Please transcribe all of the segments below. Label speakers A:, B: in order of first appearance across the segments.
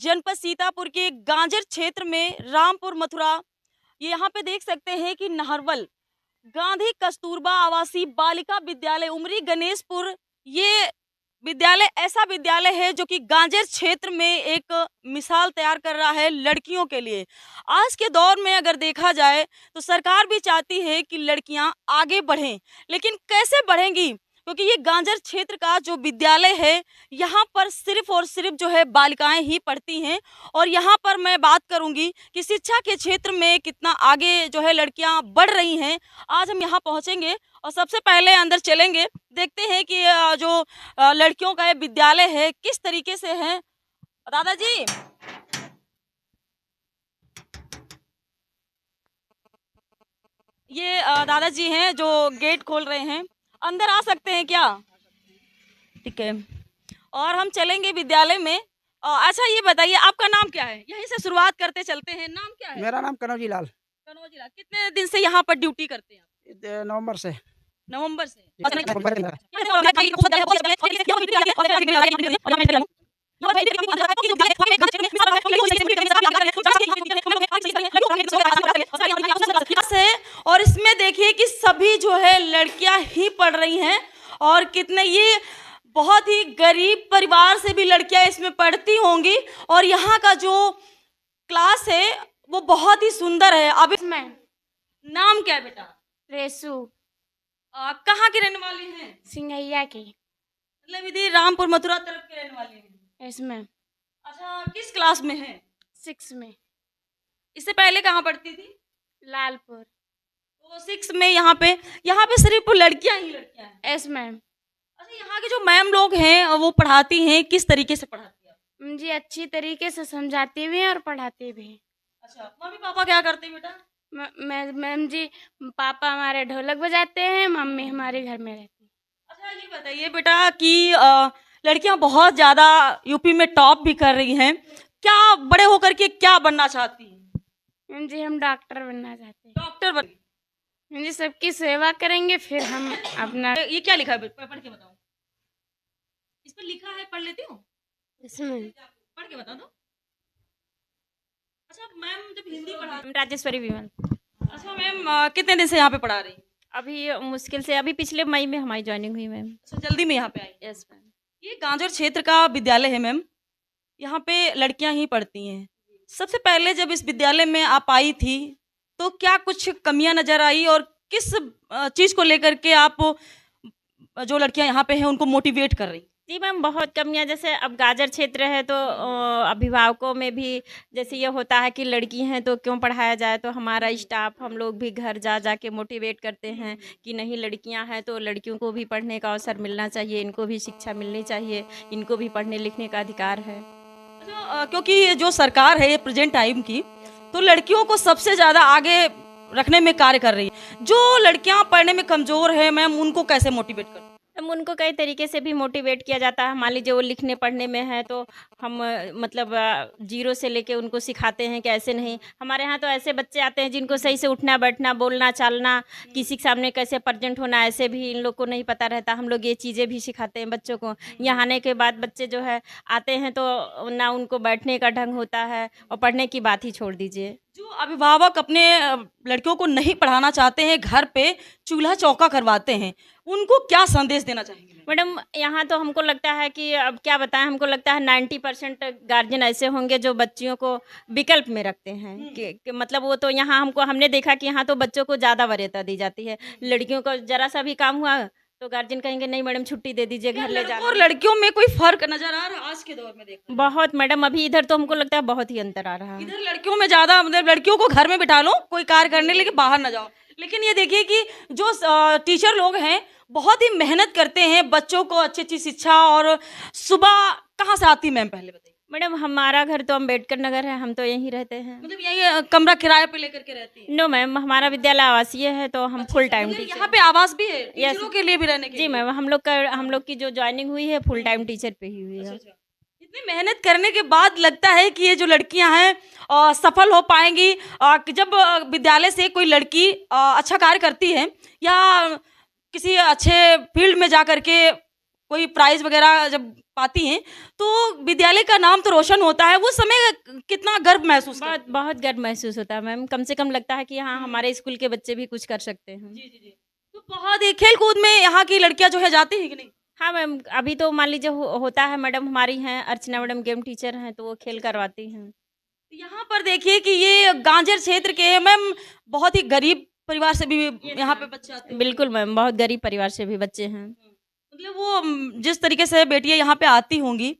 A: जनपद सीतापुर के गांजर क्षेत्र में रामपुर मथुरा, ये यहाँ पे देख सकते हैं कि नाहरवल गांधी कस्तूरबा आवासीय बालिका विद्यालय उमरी गणेशपुर, ये विद्यालय ऐसा विद्यालय है जो कि गांजर क्षेत्र में एक मिसाल तैयार कर रहा है लड़कियों के लिए। आज के दौर में अगर देखा जाए तो सरकार भी चाहती है कि लड़कियां आगे बढ़ें, लेकिन कैसे बढ़ेंगी, क्योंकि ये गांजर क्षेत्र का जो विद्यालय है यहाँ पर सिर्फ और सिर्फ जो है बालिकाएं ही पढ़ती हैं। और यहाँ पर मैं बात करूँगी कि शिक्षा के क्षेत्र में कितना आगे जो है लड़कियाँ बढ़ रही हैं। आज हम यहाँ पहुँचेंगे और सबसे पहले अंदर चलेंगे, देखते हैं कि जो लड़कियों का ये विद्यालय है किस तरीके से है। दादाजी, ये दादाजी हैं जो गेट खोल रहे हैं, अंदर आ सकते हैं क्या? ठीक है, और हम चलेंगे विद्यालय में। अच्छा ये बताइए आपका नाम क्या है? यहीं से शुरुआत करते चलते हैं, नाम क्या है?
B: मेरा नाम कनौजी लाल।
A: कनौजी लाल, कितने दिन से यहाँ पर ड्यूटी करते हैं आप?
B: नवंबर से।
A: नवंबर से। और इसमें देखिए कि सभी जो है लड़कियां ही पढ़ रही हैं, और कितने ये बहुत ही गरीब परिवार से भी लड़कियां इसमें पढ़ती होंगी। और यहाँ का जो क्लास है वो बहुत ही सुंदर है। अब इसमें नाम क्या है बेटा?
C: रेसू।
A: कहाँ की रहने वाली हैं?
C: सिंघैया की।
A: मतलब इधर रामपुर मथुरा तरफ के रहने वाली हैं?
C: इसमें।
A: अच्छा, किस क्लास में है?
C: 6 में।
A: इससे पहले कहाँ पढ़ती थी?
C: लालपुर।
A: तो 6 में यहाँ पे सिर्फ लड़कियां ही लड़कियां हैं?
C: Yes ma'am.
A: अच्छा, यहाँ के जो मैम लोग हैं वो पढ़ाती हैं, किस तरीके से पढ़ाती है?
C: जी अच्छी तरीके से समझाती भी हैं और पढ़ाती भी हैं।
A: अच्छा, मम्मी पापा क्या करते हैं बेटा?
C: मैम जी, पापा हमारे ढोलक बजाते हैं, मम्मी हमारे घर में रहती है।
A: अच्छा ये बताइए बेटा कि लड़कियां बहुत ज़्यादा यूपी में टॉप भी कर रही हैं, क्या बड़े होकर के क्या बनना चाहती हैं?
C: मैम जी हम डॉक्टर बनना चाहते हैं।
A: डॉक्टर बन।
C: मैम जी सबकी सेवा करेंगे, फिर हम अपना।
A: ये क्या लिखा है? पढ़ के बताओ। इस पर लिखा है, पढ़ लेती हूँ?
C: इसमें
A: पढ़ के बता दो। अच्छा मैम, जब हिंदी पढ़ा।
D: राजेश्वरी विमल।
A: अच्छा मैम, कितने दिन से यहाँ पे पढ़ा रही?
D: अभी मुश्किल से अभी पिछले मई में हमारी ज्वाइनिंग हुई मैम।
A: अच्छा, जल्दी में यहाँ पे आई?
D: Yes ma'am.
A: ये गांजर क्षेत्र का विद्यालय है मैम, यहाँ पे लड़कियां ही पढ़ती हैं। सबसे पहले जब इस विद्यालय में आप आई थी तो क्या कुछ कमियां नजर आई, और किस चीज़ को लेकर के आप जो लड़कियां यहाँ पे हैं उनको मोटिवेट कर रही?
D: जी मैम, बहुत कमियां, जैसे अब गाजर क्षेत्र है तो अभिभावकों में भी जैसे ये होता है कि लड़की हैं तो क्यों पढ़ाया जाए, तो हमारा स्टाफ हम लोग भी घर जा जा के मोटिवेट करते हैं कि नहीं, लड़कियां हैं तो लड़कियों को भी पढ़ने का अवसर मिलना चाहिए, इनको भी शिक्षा मिलनी चाहिए, इनको भी पढ़ने लिखने का अधिकार है।
A: अच्छा, क्योंकि ये जो सरकार है प्रेजेंट टाइम की, तो लड़कियों को सबसे ज़्यादा आगे रखने में कार्य कर रही है। जो लड़कियां पढ़ने में कमज़ोर है मैम, उनको कैसे मोटिवेट कर?
D: हम उनको कई तरीके से भी मोटिवेट किया जाता है। मान लीजिए वो लिखने पढ़ने में है तो हम मतलब 0 से लेके उनको सिखाते हैं कि ऐसे नहीं। हमारे यहाँ तो ऐसे बच्चे आते हैं जिनको सही से उठना बैठना बोलना चालना, किसी के सामने कैसे प्रेजेंट होना, ऐसे भी इन लोग को नहीं पता रहता। हम लोग ये चीज़ें भी सिखाते हैं बच्चों को। यहाँ आने के बाद बच्चे जो है आते हैं तो ना उनको बैठने का ढंग होता है, और पढ़ने की बात ही छोड़ दीजिए।
A: जो अभिभावक अपने लड़कियों को नहीं पढ़ाना चाहते हैं, घर पे चूल्हा चौका करवाते हैं, उनको क्या संदेश देना चाहेंगे?
D: मैडम यहाँ तो हमको लगता है कि अब क्या बताएं, हमको लगता है 90% गार्जियन ऐसे होंगे जो बच्चियों को विकल्प में रखते हैं कि मतलब वो तो यहाँ हमने देखा कि यहाँ तो बच्चों को ज़्यादा वरीयता दी जाती है। लड़कियों को ज़रा सा भी काम हुआ तो गार्जियन कहेंगे नहीं मैडम छुट्टी दे दीजिए, घर ले जाओ।
A: और लड़कियों में कोई फर्क नजर आ रहा है आज के दौर में? देखो
D: बहुत मैडम, अभी इधर तो हमको लगता है बहुत ही अंतर आ रहा है।
A: इधर लड़कियों में ज्यादा, मतलब लड़कियों को घर में बिठा लो, कोई कार्य करने, लेकिन बाहर ना जाओ। लेकिन ये देखिए कि जो टीचर लोग हैं बहुत ही मेहनत करते हैं बच्चों को अच्छी अच्छी शिक्षा। और सुबह कहाँ से आती मैम, पहले बताइए?
D: मैडम हमारा घर तो अम्बेडकर नगर है, हम तो यहीं रहते हैं।
A: मतलब यही कमरा किराए पे लेकर के रहती है?
D: नो मैम, हमारा विद्यालय आवासीय है तो हम फुल टाइम टीचर।
A: यहाँ पे आवास भी है टीचरों के लिए भी रहने के?
D: जी मैम, हम लोग की जो ज्वाइनिंग हुई है फुल टाइम टीचर पे ही हुई है।
A: इतनी मेहनत करने के बाद लगता है कि ये जो लड़कियां हैं सफल हो पाएंगी। जब विद्यालय से कोई लड़की अच्छा कार्य करती है या किसी अच्छे फील्ड में जा कर के कोई प्राइज वगैरह जब पाती हैं तो विद्यालय का नाम तो रोशन होता है, वो समय कितना गर्व महसूस करते
D: बहुत बहुत गर्व महसूस होता है मैम। कम से कम लगता है कि हाँ,
A: हैं?
D: हमारे स्कूल के बच्चे भी कुछ कर सकते हैं।
A: जी जी जी। तो बहुत ही खेल कूद में यहाँ की लड़कियां जो है जाती हैं कि नहीं?
D: हाँ मैम, अभी तो मान लीजिए होता है, मैडम हमारी हैं अर्चना मैडम गेम टीचर हैं, तो वो खेल करवाती हैं।
A: यहाँ पर देखिए कि ये गांजर क्षेत्र के हैं मैम, बहुत ही गरीब परिवार से भी यहाँ पे बच्चे आते हैं।
D: बिल्कुल मैम, बहुत गरीब परिवार से भी बच्चे हैं।
A: मतलब वो जिस तरीके से बेटियां यहाँ पे आती होंगी,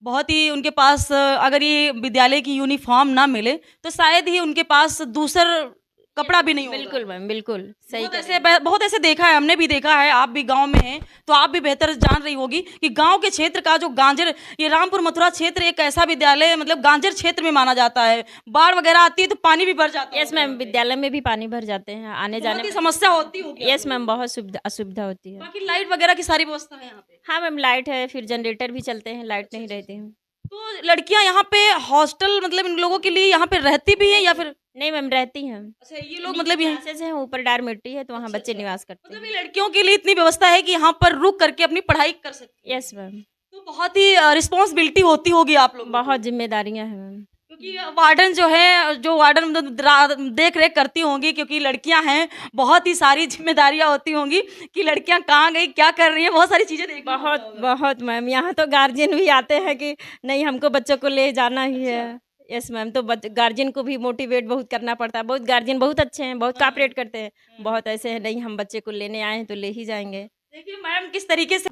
A: बहुत ही उनके पास अगर ये विद्यालय की यूनिफॉर्म ना मिले तो शायद ही उनके पास दूसर कपड़ा भी नहीं होगा।
D: बिल्कुल मैम, बिल्कुल सही
A: बहुत
D: कह
A: ऐसे बहुत ऐसे देखा है, हमने भी देखा है, आप भी गांव में हैं तो आप भी बेहतर जान रही होगी कि गांव के क्षेत्र का जो गांजर, ये रामपुर मथुरा क्षेत्र एक ऐसा विद्यालय मतलब गांजर क्षेत्र में माना जाता है। बाढ़ वगैरह आती है तो पानी भी भर जाता है।
D: यस मैम, विद्यालय में भी पानी भर जाते हैं, आने
A: बहुत
D: जाने
A: ही समस्या होती होगी।
D: यस मैम, बहुत असुविधा होती है।
A: बाकी लाइट वगैरह की सारी व्यवस्था है यहाँ पे?
D: हाँ मैम, लाइट है, फिर जनरेटर भी चलते हैं, लाइट नहीं रहती है।
A: तो लड़कियां यहाँ पे हॉस्टल मतलब इन लोगों के लिए यहाँ पे रहती भी हैं या फिर?
D: नहीं मैम, रहती हैं।
A: अच्छा, ये लोग मतलब यहाँ
D: क्लासेस हैं, ऊपर डॉर्मेट्री है, तो वहाँ बच्चे निवास करते
A: मतलब
D: हैं।
A: ये लड़कियों के लिए इतनी व्यवस्था है कि यहाँ पर रुक करके अपनी पढ़ाई कर सकती है।
D: यस मैम,
A: तो बहुत ही रिस्पॉन्सिबिलिटी होती होगी आप लोग,
D: बहुत जिम्मेदारियाँ हैं मैम।
A: क्योंकि वार्डन जो है, जो वार्डन मतलब देख रेख करती होंगी, क्योंकि लड़कियां हैं, बहुत ही सारी जिम्मेदारियां होती होंगी कि लड़कियां कहाँ गई, क्या कर रही हैं, बहुत सारी चीजें देखना
D: बहुत
A: होता होगा।
D: बहुत मैम, यहाँ तो गार्जियन भी आते हैं कि नहीं, हमको बच्चों को ले जाना ही है। यस मैम, तो गार्जियन को भी मोटिवेट बहुत करना पड़ता है। बहुत गार्जियन बहुत अच्छे हैं, बहुत कोऑपरेट करते हैं। बहुत ऐसे हैं, नहीं हम बच्चे को लेने आए हैं तो ले ही जाएंगे।
A: देखिए मैम किस तरीके से,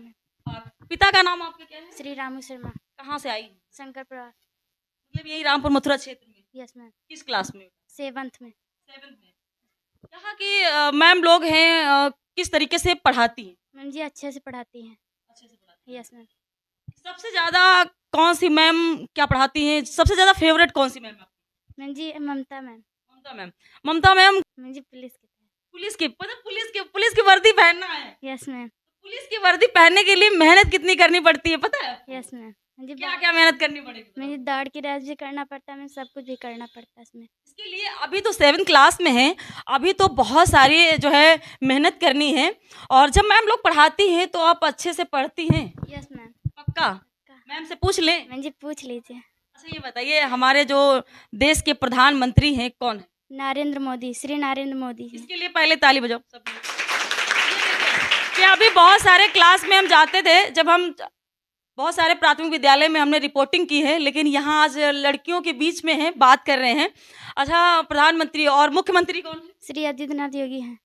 A: पिता का नाम आपका क्या है?
C: श्री रामू शर्मा,
A: कहाँ से आई?
C: शंकर प्रवास।
A: मतलब यही रामपुर मथुरा क्षेत्र में?
C: यस मैम,
A: किस क्लास में?
C: 7th में।
A: 7th में। यहाँ की मैम लोग हैं, किस तरीके से पढ़ाती हैं?
C: मैम जी अच्छे से पढ़ाती हैं।
A: अच्छे से पढ़ाती हैं।
C: यस मैम,
A: सबसे ज्यादा कौन सी मैम क्या पढ़ाती हैं? सबसे ज्यादा फेवरेट कौन सी मैम आपकी?
C: मैम जी ममता मैम।
A: ममता मैम। ममता मैम
C: मैम जी पुलिस की तरह।
A: पुलिस की वर्दी पहनना है।
C: Yes ma'am.
A: पुलिस की वर्दी पहनने के लिए मेहनत कितनी करनी पड़ती है पता है?
C: Yes ma'am. मैम जी
A: क्या क्या मेहनत करनी पड़ेगी?
C: मैम जी दौड़ की रेस भी करना पड़ता है, मैम सब कुछ भी करना पड़ता है इसमें।
A: इसके लिए अभी तो 7th क्लास में है, अभी तो बहुत सारी जो है मेहनत करनी है। और जब मैम लोग पढ़ाती हैं तो आप अच्छे से पढ़ती हैं?
C: Yes ma'am.
A: पक्का? मैम से पूछ लें?
C: मैम जी पूछ लीजिए।
A: अच्छा ये बताइए, हमारे जो देश के प्रधानमंत्री हैं कौन है?
C: नरेंद्र मोदी, श्री नरेंद्र मोदी जी।
A: इसके लिए पहले ताली बजाओ सब। कि अभी बहुत सारे क्लास में हम जाते थे, जब हम बहुत सारे प्राथमिक विद्यालय में हमने रिपोर्टिंग की है, लेकिन यहाँ आज लड़कियों के बीच में है, बात कर रहे हैं। अच्छा, प्रधानमंत्री और मुख्यमंत्री कौन है?
C: श्री आदित्यनाथ योगी हैं।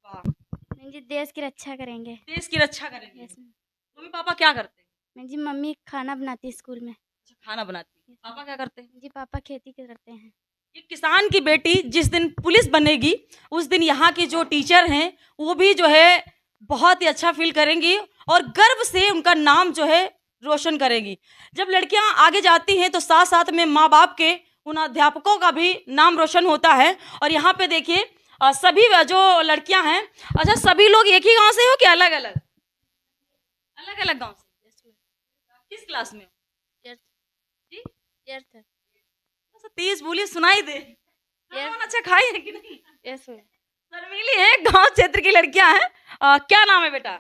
A: वाह,
C: मैम जी देश की रक्षा करेंगे।
A: देश की रक्षा करेंगे।
C: Yes ma'am.
A: मम्मी पापा क्या करते हैं?
C: मैम जी मम्मी खाना बनाती है स्कूल में।
A: अच्छा, खाना बनाती है। पापा क्या करते हैं?
C: मैम जी पापा खेती करते हैं।
A: एक किसान की बेटी जिस दिन पुलिस बनेगी, उस दिन यहाँ की जो टीचर हैं वो भी जो है बहुत ही अच्छा फील करेंगी और गर्व से उनका नाम जो है रोशन करेगी। जब लड़कियां आगे जाती हैं तो साथ साथ में माँ बाप के, उन अध्यापकों का भी नाम रोशन होता है। और यहाँ पे देखिए सभी जो लड़कियां हैं, अच्छा सभी लोग एक ही गांव से हो क्या अलग अलग? अलग अलग गांव से। किस क्लास में हो? जी? अच्छा, तेज बोलिए, सुनाई दे। खाना वाना अच्छा खाई है कि नहीं?
C: Yes ma'am.
A: शर्मीली है, गांव क्षेत्र की लड़कियां हैं। क्या नाम है बेटा?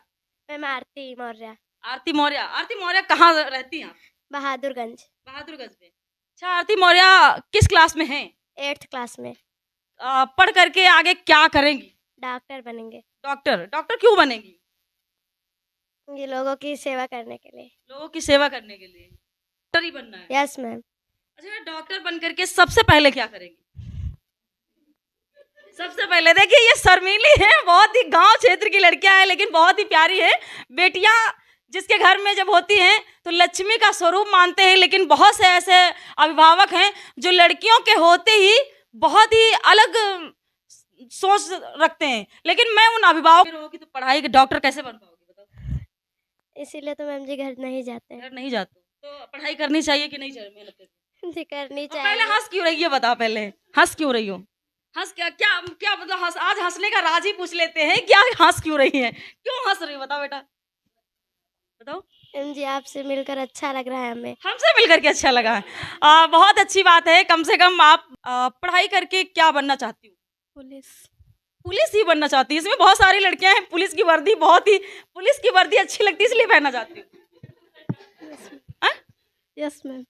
C: मैम आरती मौर्य,
A: आरती मौर्य। आरती मौर्य कहाँ रहती हैं आप?
C: बहादुरगंज।
A: बहादुरगंज में। अच्छा, आरती मौर्य किस क्लास में हैं?
C: 8th क्लास में।
A: पढ़ करके आगे क्या करेंगी?
C: डॉक्टर बनेंगे।
A: डॉक्टर। डॉक्टर क्यों बनेंगी?
C: ये लोगों की सेवा करने के लिए।
A: लोगों की सेवा करने के लिए डॉक्टर ही बनना है।
C: Yes ma'am.
A: अच्छा, डॉक्टर बन करके सबसे पहले क्या करेंगी? सबसे पहले देखिए, ये शर्मीली है, बहुत ही गांव क्षेत्र की लड़कियां हैं, लेकिन बहुत ही प्यारी है। बेटियां जिसके घर में जब होती हैं तो लक्ष्मी का स्वरूप मानते हैं, लेकिन बहुत से ऐसे अभिभावक हैं जो लड़कियों के होते ही बहुत ही अलग सोच रखते हैं। लेकिन मैं उन अभिभावक की तो पढ़ाई के डॉक्टर कैसे बन पाओगे बताओ?
C: इसीलिए तो मैम जी घर नहीं जाते हैं।
A: घर नहीं जाते तो पढ़ाई करनी चाहिए कि नहीं चाहिए? मेहनत करनी
C: जी करनी
A: तो पहले
C: चाहिए।
A: हंस क्यों रही है बताओ? पहले हंस क्यों रही हो? हंस क्या क्या क्या मतलब हंस, आज हंसने का राज ही पूछ लेते हैं, क्या हंस क्यों रही है? क्यों हंस रही हो बताओ बेटा, बताओ।
C: मैम जी आपसे मिलकर अच्छा लग रहा है हमें।
A: हमसे मिलकर के अच्छा लगा है। बहुत अच्छी बात है। कम से कम आप पढ़ाई करके क्या बनना चाहती हो?
C: पुलिस।
A: पुलिस ही बनना चाहती है? इसमें बहुत सारी लड़कियां हैं, पुलिस की वर्दी अच्छी लगती है इसलिए पहनना चाहती हूँ। हाँ?
B: Yes ma'am.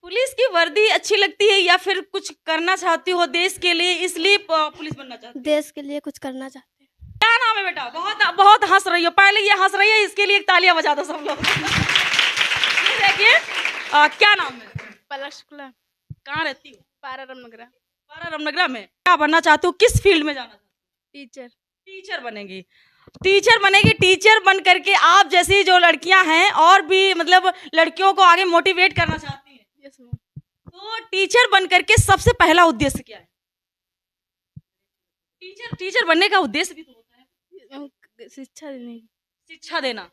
A: पुलिस की वर्दी अच्छी लगती है या फिर कुछ करना चाहती हो देश के लिए इसलिए पुलिस बनना चाहती हो?
B: देश के लिए कुछ करना चाहते हैं।
A: क्या नाम है बेटा? बहुत बहुत हंस रही हो, पहले ये हंस रही है, इसके लिए एक तालियां बजा दो सब लोग। ये देखिए, क्या नाम है?
C: पलक शुक्ला,
A: कहाँ रहती हो?
C: पारा रामनगरा।
A: पारा रामनगरा में। क्या बनना चाहती हो, किस फील्ड में जाना चाहती हो?
C: टीचर।
A: टीचर बनेगी। टीचर बनेगी। टीचर बन करके आप जैसी जो लड़कियां हैं और भी मतलब लड़कियों को आगे मोटिवेट करना चाहती हैं।
C: Yes ma'am.
A: तो टीचर बन करके सबसे पहला उद्देश्य क्या है? टीचर बनने का उद्देश्य भी तो होता है,
C: शिक्षा देने।
A: शिक्षा देना।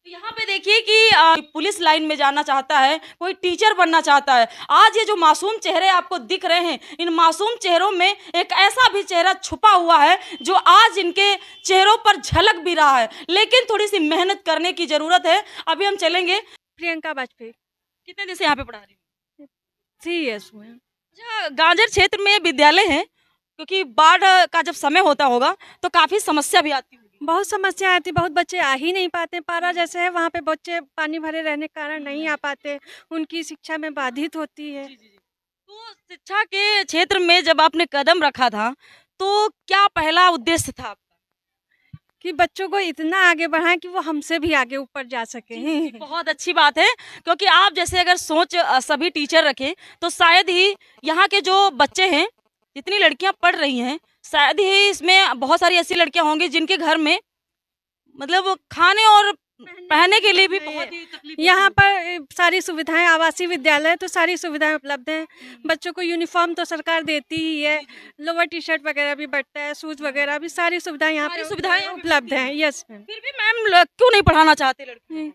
A: तो यहाँ पे देखिए कि पुलिस लाइन में जाना चाहता है, कोई टीचर बनना चाहता है। आज ये जो मासूम चेहरे आपको दिख रहे हैं, इन मासूम चेहरों में एक ऐसा भी चेहरा छुपा हुआ है जो आज इनके चेहरों पर झलक भी रहा है, लेकिन थोड़ी सी मेहनत करने की जरूरत है। अभी हम चलेंगे।
E: प्रियंका वाजपेयी।
A: कितने दिन से यहाँ पे पढ़ा रही हूँ?
E: 3 years हुए।
A: अच्छा, गांजर क्षेत्र में विद्यालय है, क्योंकि बाढ़ का जब समय होता होगा तो काफी समस्या भी आती होगी।
E: बहुत समस्या आती, बहुत बच्चे आ ही नहीं पाते। पारा जैसे है वहाँ पे बच्चे पानी भरे रहने के कारण नहीं आ पाते, उनकी शिक्षा में बाधित होती है।
A: तो शिक्षा के क्षेत्र में जब आपने कदम रखा था तो क्या पहला उद्देश्य था आपका?
E: कि बच्चों को इतना आगे बढ़ाएं कि वो हमसे भी आगे ऊपर जा सके।
A: बहुत अच्छी बात है, क्योंकि आप जैसे अगर सोच सभी टीचर रखें तो शायद ही यहाँ के जो बच्चे हैं, जितनी लड़कियां पढ़ रही हैं, शायद ही इसमें बहुत सारी ऐसी लड़कियां होंगी जिनके घर में मतलब खाने और पहनने के लिए भी बहुत ही तकलीफ
E: यहाँ पर सारी सुविधाएं, आवासीय विद्यालय तो सारी सुविधाएं उपलब्ध हैं। बच्चों को यूनिफॉर्म तो सरकार देती ही है, लोअर टी शर्ट वगैरह भी बढ़ता है, शूज वगैरह भी, सारी सुविधाएं यहाँ
A: सारी
E: पे
A: सुविधाएं
E: उपलब्ध हैं। Yes ma'am.
A: फिर भी मैम क्यों नहीं पढ़ाना चाहते लड़की?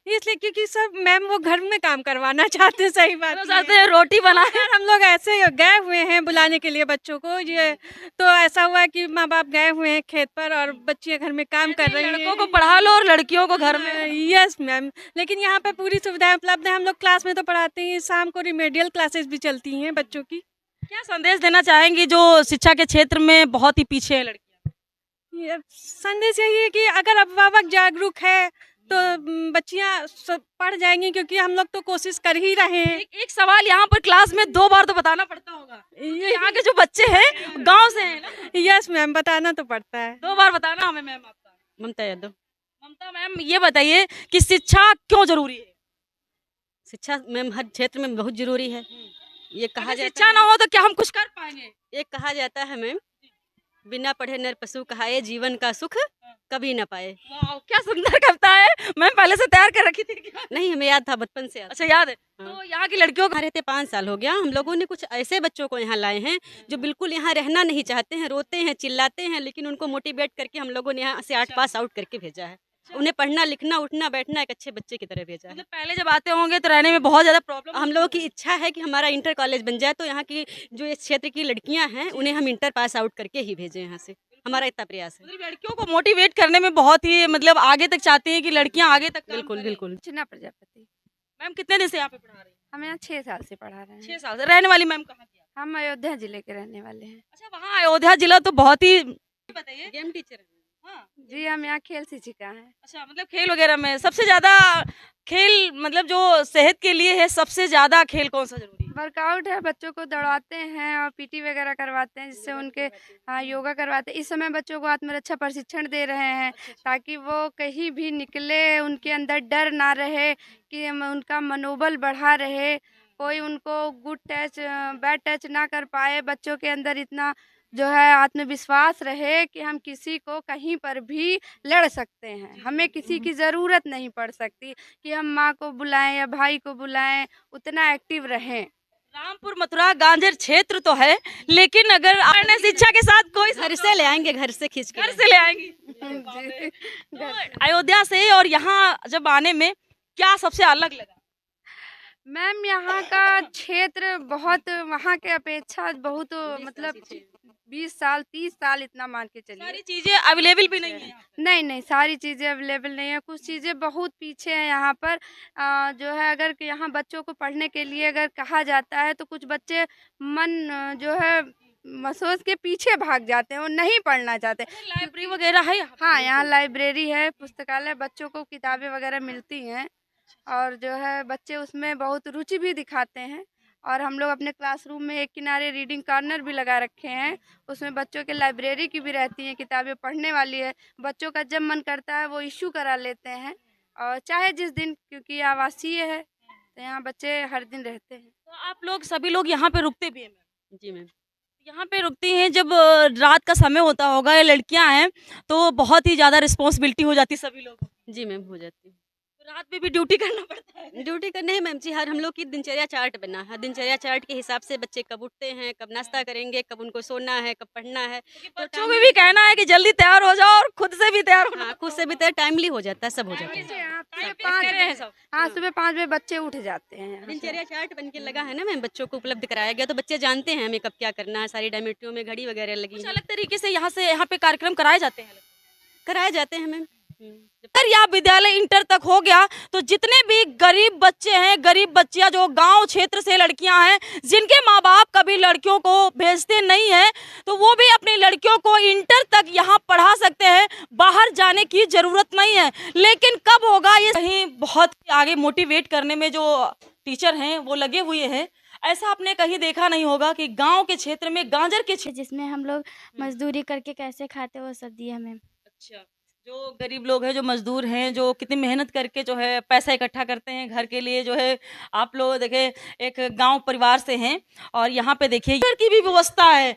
E: इसलिए क्योंकि सब मैम वो घर में काम करवाना चाहते हैं। सही बात है।
A: चाहते हैं रोटी बनाए।
E: यार हम लोग ऐसे गए हुए हैं बुलाने के लिए बच्चों को, ये तो ऐसा हुआ कि माँ बाप गए हुए हैं खेत पर और बच्चियाँ घर में काम कर रही हैं।
A: लड़कों को पढ़ा लो और लड़कियों को घर में।
E: यस मैम, लेकिन यहाँ पे पूरी सुविधाएं उपलब्ध है। हम लोग क्लास में तो पढ़ाते ही, शाम को रिमेडियल क्लासेस भी चलती हैं बच्चों की।
A: क्या संदेश देना चाहेंगी जो शिक्षा के क्षेत्र में बहुत ही पीछे है लड़कियां?
E: संदेश यही है कि अगर अभिभावक जागरूक है तो बच्चियाँ पढ़ जाएंगी, क्योंकि हम लोग तो कोशिश कर ही रहे हैं।
A: एक सवाल यहाँ पर क्लास में 2 बार तो बताना पड़ता होगा। यहाँ के जो बच्चे हैं गांव से हैं ना?
E: यस मैम, बताना तो पड़ता है।
A: 2 बार बताना हमें मैम आपका।
F: ममता यादव।
A: ममता मैम, ये बताइए कि शिक्षा क्यों जरूरी है?
F: शिक्षा मैम हर क्षेत्र में बहुत जरूरी है। ये कहा
A: अगर
F: जाता
A: शिक्षा ना हो तो क्या हम कुछ कर पाएंगे?
F: एक कहा जाता है मैम, बिना पढ़े नर पशु कहाए, जीवन का सुख कभी न पाए।
A: वाह, क्या सुंदर कविता है। मैं पहले से तैयार कर रखी थी क्या?
F: नहीं, हमें याद था, बचपन से याद।
A: अच्छा, याद है।
F: हाँ।
A: तो यहाँ की लड़कियों का
F: यहाँ रहते 5 साल हो गया। हम लोगों ने कुछ ऐसे बच्चों को यहाँ लाए हैं जो बिल्कुल यहाँ रहना नहीं चाहते हैं, रोते हैं, चिल्लाते हैं, लेकिन उनको मोटिवेट करके हम लोगों ने यहाँ से 8 पास आउट करके भेजा है। उन्हें पढ़ना, लिखना, उठना, बैठना एक अच्छे बच्चे की तरह भेजा है।
A: मतलब पहले जब आते होंगे तो रहने में बहुत ज्यादा प्रॉब्लम।
F: हम लोगों की इच्छा है कि हमारा इंटर कॉलेज बन जाए, तो यहाँ की जो इस क्षेत्र की लड़कियाँ हैं उन्हें हम इंटर पास आउट करके ही भेजें यहाँ से। हमारा इतना प्रयास है।
A: मतलब लड़कियों को मोटिवेट करने में बहुत ही मतलब आगे तक चाहते हैं कि लड़कियां आगे तक काम
F: बिल्कुल
A: करें।
F: बिल्कुल।
C: चिन्ना प्रजापति।
A: मैम कितने दिन से यहाँ पे पढ़ा रही हैं?
C: हम यहाँ 6 साल से पढ़ा रहे हैं।
A: 6 साल से। रहने वाली मैम कहाँ की आप?
C: हम अयोध्या जिले के रहने वाले हैं।
A: अच्छा, वहाँ अयोध्या जिला तो बहुत ही बताइए।
F: गेम टीचर है।
A: हाँ।
C: जी, हम यहाँ खेल शिक्षिका हैं।
A: अच्छा, मतलब खेल वगैरह में सबसे ज्यादा खेल मतलब जो सेहत के लिए है, सबसे ज्यादा खेल कौन सा जरूरी है?
C: वर्कआउट है, बच्चों को दौड़ाते हैं और पीटी वगैरह करवाते हैं, जिससे उनके योगा करवाते हैं। इस समय बच्चों को आत्मरक्षा प्रशिक्षण दे रहे हैं ताकि वो कहीं भी निकले उनके अंदर डर ना रहे, कि उनका मनोबल बढ़ा रहे, कोई उनको गुड टच बैड टच ना कर पाए। बच्चों के अंदर इतना जो है आत्मविश्वास रहे कि हम किसी को कहीं पर भी लड़ सकते हैं, हमें किसी की ज़रूरत नहीं पड़ सकती कि हम माँ को बुलाएं या भाई को बुलाएं, उतना एक्टिव रहें।
A: रामपुर मथुरा गांजर क्षेत्र तो है, लेकिन अगर आपने शिक्षा के साथ कोई
F: घर से ले आएंगे, घर से खींच के
A: घर से ले आएंगी। तो अयोध्या से और यहाँ जब आने में क्या सबसे अलग लगा?
C: मैम, यहाँ का क्षेत्र बहुत वहाँ के अपेक्षा बहुत मतलब 20 साल 30 साल इतना मान के चलिए।
A: सारी चीजें अवेलेबल भी नहीं है यहाँ पे।
C: नहीं, सारी चीज़ें अवेलेबल नहीं है, कुछ चीज़ें बहुत पीछे हैं यहाँ पर। जो है अगर यहाँ बच्चों को पढ़ने के लिए अगर कहा जाता है तो कुछ बच्चे मन जो है सोच के पीछे भाग जाते हैं, वो नहीं पढ़ना चाहते।
A: लाइब्रेरी वगैरह है यहाँ पे?
C: हाँ, यहाँ लाइब्रेरी है, पुस्तकालय, बच्चों को किताबें वगैरह मिलती हैं और जो है बच्चे उसमें बहुत रुचि भी दिखाते हैं। और हम लोग अपने क्लासरूम में एक किनारे रीडिंग कॉर्नर भी लगा रखे हैं, उसमें बच्चों के लाइब्रेरी की भी रहती हैं, किताबें पढ़ने वाली है। बच्चों का जब मन करता है वो इशू करा लेते हैं, और चाहे जिस दिन, क्योंकि आवासीय है तो यहाँ बच्चे हर दिन रहते हैं।
A: तो आप लोग सभी लोग यहाँ पे रुकते भी हैं मैम?
F: जी मैम।
A: यहाँ पे रुकती हैं जब रात का समय होता होगा या लड़कियां हैं तो बहुत ही ज़्यादा रिस्पॉन्सिबिलिटी हो जाती है सभी लोगों को।
F: जी मैम, हो जाती है।
A: तो रात में भी ड्यूटी करना पड़ता है?
F: ड्यूटी करने है मैम जी, हर हम लोग की दिनचर्या चार्ट बना है। दिनचर्या चार्ट के हिसाब से बच्चे कब उठते हैं, कब नाश्ता करेंगे, कब उनको सोना है, कब पढ़ना है।
A: बच्चों को भी कहना है कि जल्दी तैयार हो जाओ और खुद से भी तैयार होना।
F: हाँ, खुद से भी टाइमली हो जाता है, सब हो जाता है।
C: हाँ, सुबह 5 बजे बच्चे उठ जाते हैं।
F: दिनचर्या चार्ट बन के लगा है ना मैम, बच्चों को उपलब्ध कराया गया, तो बच्चे जानते हैं हमें कब क्या करना है। सारी डायमेट्रियों में घड़ी वगैरह लगी
A: कुछ
F: है।
A: अलग तरीके से यहाँ पे कार्यक्रम कराए जाते हैं?
F: कराए जाते हैं मैम।
A: अगर यह विद्यालय इंटर तक हो गया तो जितने भी गरीब बच्चे हैं, गरीब बच्चियां जो गांव क्षेत्र से लड़कियां हैं, जिनके माँ बाप कभी लड़कियों को भेजते नहीं हैं, तो वो भी अपनी लड़कियों को इंटर तक यहाँ पढ़ा सकते हैं। बाहर जाने की जरूरत नहीं है। लेकिन कब होगा ये, कहीं बहुत आगे मोटिवेट करने में जो टीचर हैं वो लगे हुए हैं। ऐसा आपने कहीं देखा नहीं होगा कि गाँव के क्षेत्र में, गांजर के क्षेत्र।
B: जिसमें हम लोग मजदूरी करके कैसे खाते वो सब दिया मैम।
A: अच्छा, जो गरीब लोग हैं, जो मजदूर हैं, जो कितनी मेहनत करके जो है पैसा इकट्ठा करते हैं घर के लिए, जो है आप लोग देखें एक गांव परिवार से हैं और यहाँ पे देखिए कंप्यूटर की भी व्यवस्था है।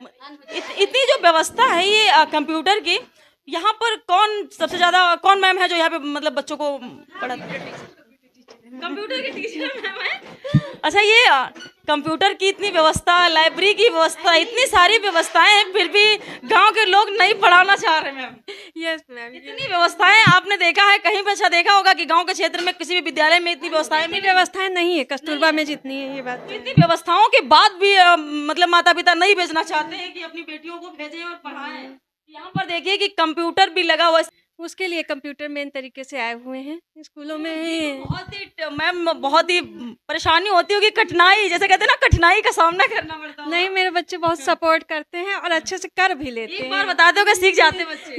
A: इतनी जो व्यवस्था है ये कंप्यूटर की, यहाँ पर कौन सबसे ज़्यादा, कौन मैम है जो यहाँ पे मतलब बच्चों को पढ़ाता है? कंप्यूटर की टीचर मैम है। अच्छा, ये कंप्यूटर की इतनी व्यवस्था, लाइब्रेरी की व्यवस्था, इतनी सारी व्यवस्थाएं हैं, फिर भी गांव के लोग नहीं पढ़ाना चाह रहे मैम।
E: Yes ma'am.
A: इतनी व्यवस्थाएं आपने देखा है कहीं पे? अच्छा, देखा होगा कि गांव के क्षेत्र में किसी भी विद्यालय में इतनी व्यवस्थाएं
E: इतनी व्यवस्थाएं नहीं है कस्तूरबा में जितनी है, ये बात
A: तो इतनी व्यवस्थाओं के बाद भी मतलब माता पिता नहीं भेजना चाहते हैं कि अपनी बेटियों को भेजें और पढ़ाएं। यहाँ पर देखिए कि कंप्यूटर भी लगा हुआ है।
E: उसके लिए कंप्यूटर मेन तरीके से आए हुए हैं स्कूलों में।
A: बहुत ही मैम, बहुत ही परेशानी होती होगी, कठिनाई, जैसे कहते हैं ना, कठिनाई का सामना करना पड़ता है।
E: नहीं, मेरे बच्चे बहुत सपोर्ट करते हैं और अच्छे से कर भी लेते हैं।
A: एक बार बता दो कि सीख जाते बच्चे।